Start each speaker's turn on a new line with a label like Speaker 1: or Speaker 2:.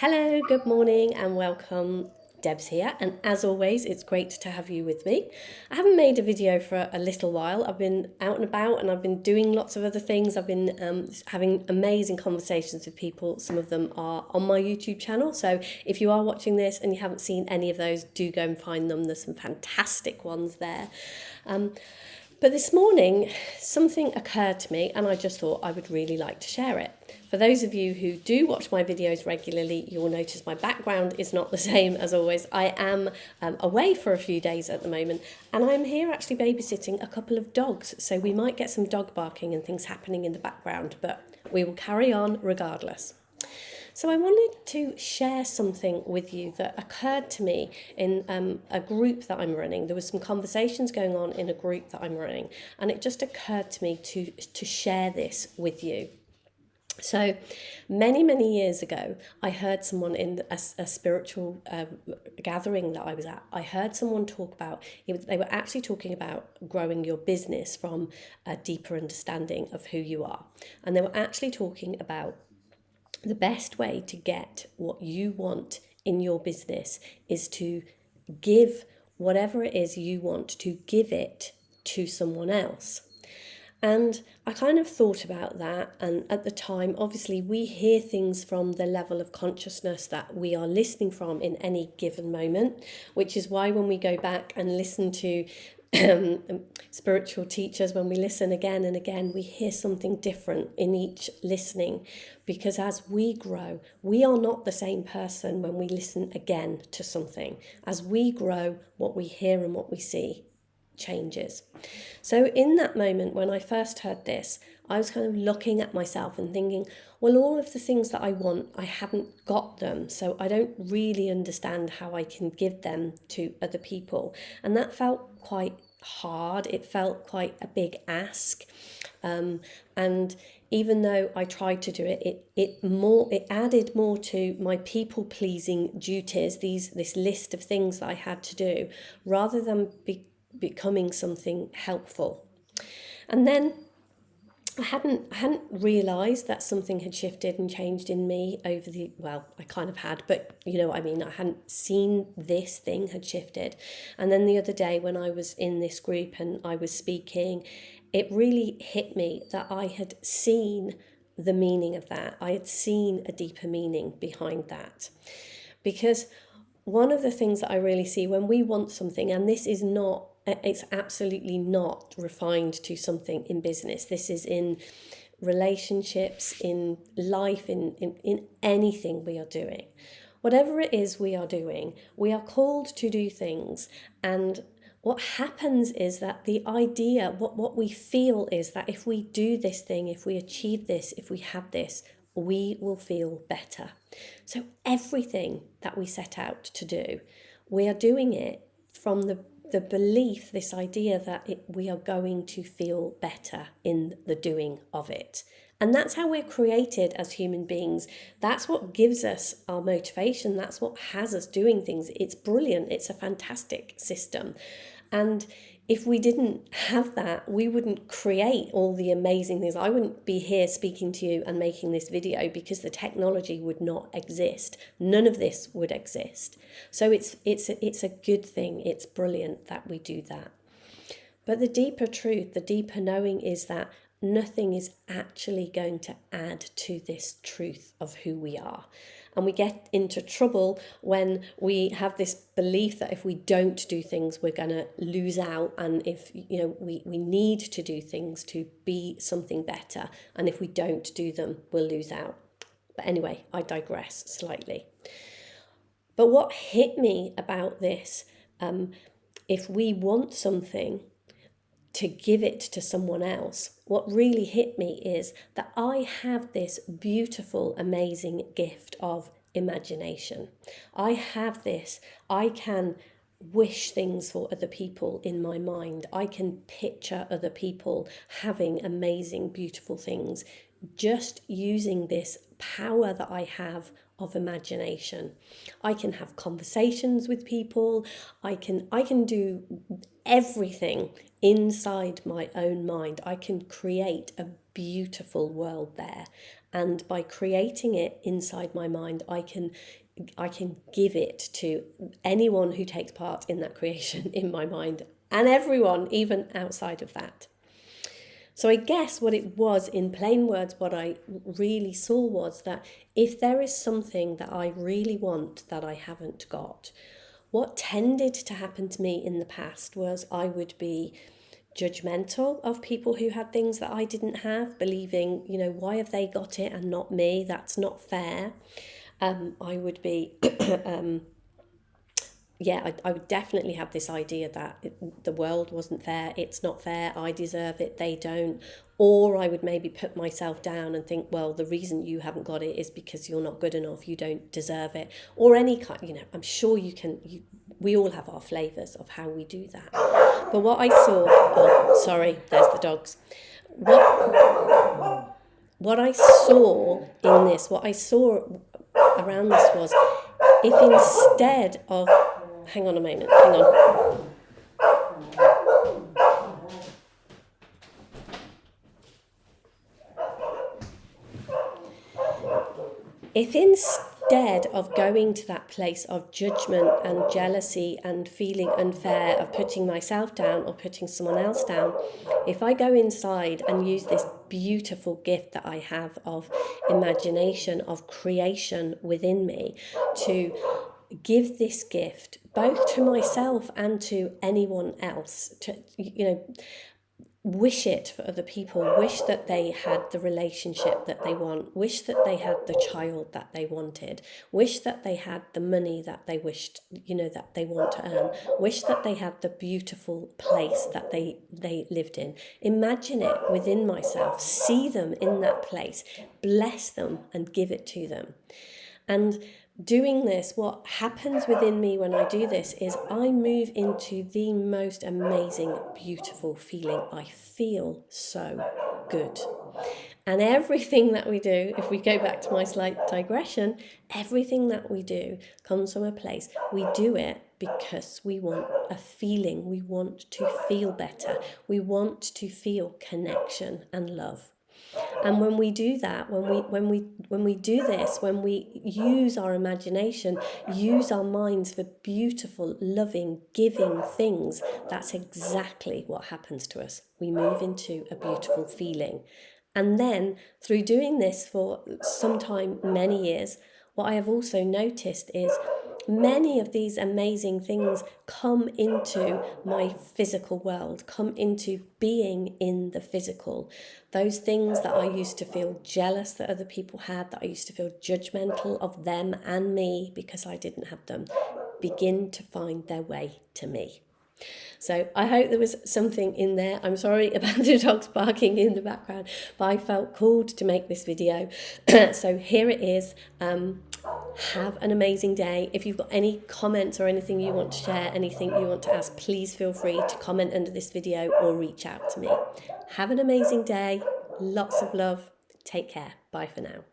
Speaker 1: Hello, good morning, and welcome. Deb's here, and as always, it's great to have you with me. I haven't made a video for a little while. I've been out and about, and I've been doing lots of other things. I've been having amazing conversations with people. Some of them are on my YouTube channel, so if you are watching this and you haven't seen any of those, do go and find them. There's some fantastic ones there. But this morning, something occurred to me and I just thought I would really like to share it. For those of you who do watch my videos regularly, you will notice my background is not the same as always. I am away for a few days at the moment, and I'm here actually babysitting a couple of dogs. So we might get some dog barking and things happening in the background, but we will carry on regardless. So I wanted to share something with you that occurred to me in a group that I'm running. There was some conversations going on in a group that I'm running, and it just occurred to me to share this with you. So many years ago, I heard someone in a spiritual gathering that I was at. I heard someone talk about, they were actually talking about growing your business from a deeper understanding of who you are. And they were actually talking about the best way to get what you want in your business is to give whatever it is you want, to give it to someone else. And I kind of thought about that. And at the time, obviously, we hear things from the level of consciousness that we are listening from in any given moment, which is why when we go back and listen to spiritual teachers, when we listen again and again, we hear something different in each listening, because as we grow, we are not the same person when we listen again to something. As we grow, what we hear and what we see changes. So in that moment when I first heard this, I was kind of looking at myself and thinking, well, all of the things that I want, I haven't got them, so I don't really understand how I can give them to other people. And that felt quite hard. It felt quite a big ask. And even though I tried to do it, it added more to my people pleasing duties, this list of things that I had to do, rather than becoming something helpful. And then I hadn't realised that something had shifted and changed in me over I kind of had, but you know what I mean, I hadn't seen this thing had shifted. And then the other day when I was in this group and I was speaking, it really hit me that I had seen the meaning of that. I had seen a deeper meaning behind that. Because one of the things that I really see when we want something, and it's absolutely not refined to something in business. This is in relationships, in life, in anything we are doing. Whatever it is we are doing, we are called to do things. And what happens is that the idea, what we feel is that if we do this thing, if we achieve this, if we have this, we will feel better. So everything that we set out to do, we are doing it from the belief, this idea that we are going to feel better in the doing of it. And that's how we're created as human beings. That's what gives us our motivation. That's what has us doing things. It's brilliant. It's a fantastic system. And if we didn't have that, we wouldn't create all the amazing things. I wouldn't be here speaking to you and making this video because the technology would not exist. None of this would exist. So it's a good thing. It's brilliant that we do that. But the deeper truth, the deeper knowing is that nothing is actually going to add to this truth of who we are. And we get into trouble when we have this belief that if we don't do things, we're going to lose out. And if, we need to do things to be something better. And if we don't do them, we'll lose out. But anyway, I digress slightly. But what hit me about this, if we want something, to give it to someone else, what really hit me is that I have this beautiful, amazing gift of imagination. I can wish things for other people in my mind. I can picture other people having amazing, beautiful things just using this power that I have of imagination. I can have conversations with people. I can do everything inside my own mind. I can create a beautiful world there. And by creating it inside my mind, I can give it to anyone who takes part in that creation in my mind, and everyone, even outside of that. So I guess what it was, in plain words, what I really saw was that if there is something that I really want that I haven't got, what tended to happen to me in the past was I would be judgmental of people who had things that I didn't have, believing, why have they got it and not me? That's not fair. I would be, I would definitely have this idea that the world wasn't fair, it's not fair, I deserve it, they don't. Or I would maybe put myself down and think, well, the reason you haven't got it is because you're not good enough, you don't deserve it. Or any kind, I'm sure we all have our flavours of how we do that. But what I saw, there's the dogs. What I saw in this, what I saw around this was, if instead of, hang on a moment. If instead of going to that place of judgment and jealousy and feeling unfair, of putting myself down or putting someone else down, if I go inside and use this beautiful gift that I have of imagination, of creation within me, to give this gift both to myself and to anyone else, to wish it for other people, wish that they had the relationship that they want, wish that they had the child that they wanted, wish that they had the money that they wished, that they want to earn, wish that they had the beautiful place that they lived in. Imagine it within myself, see them in that place, bless them and give it to them. And doing this, what happens within me when I do this is I move into the most amazing, beautiful feeling. I feel so good. And everything that we do, if we go back to my slight digression, everything that we do comes from a place. We do it because we want a feeling. We want to feel better. We want to feel connection and love. And when we do that, when we do this, when we use our imagination, use our minds for beautiful, loving, giving things, that's exactly what happens to us. We move into a beautiful feeling. And then through doing this for some time, many years, what I have also noticed is many of these amazing things come into my physical world, come into being in the physical. Those things that I used to feel jealous that other people had, that I used to feel judgmental of them and me because I didn't have them, begin to find their way to me. So I hope there was something in there. I'm sorry about the dogs barking in the background, but I felt called to make this video. So here it is. Have an amazing day. If you've got any comments or anything you want to share, anything you want to ask, please feel free to comment under this video or reach out to me. Have an amazing day. Lots of love. Take care. Bye for now.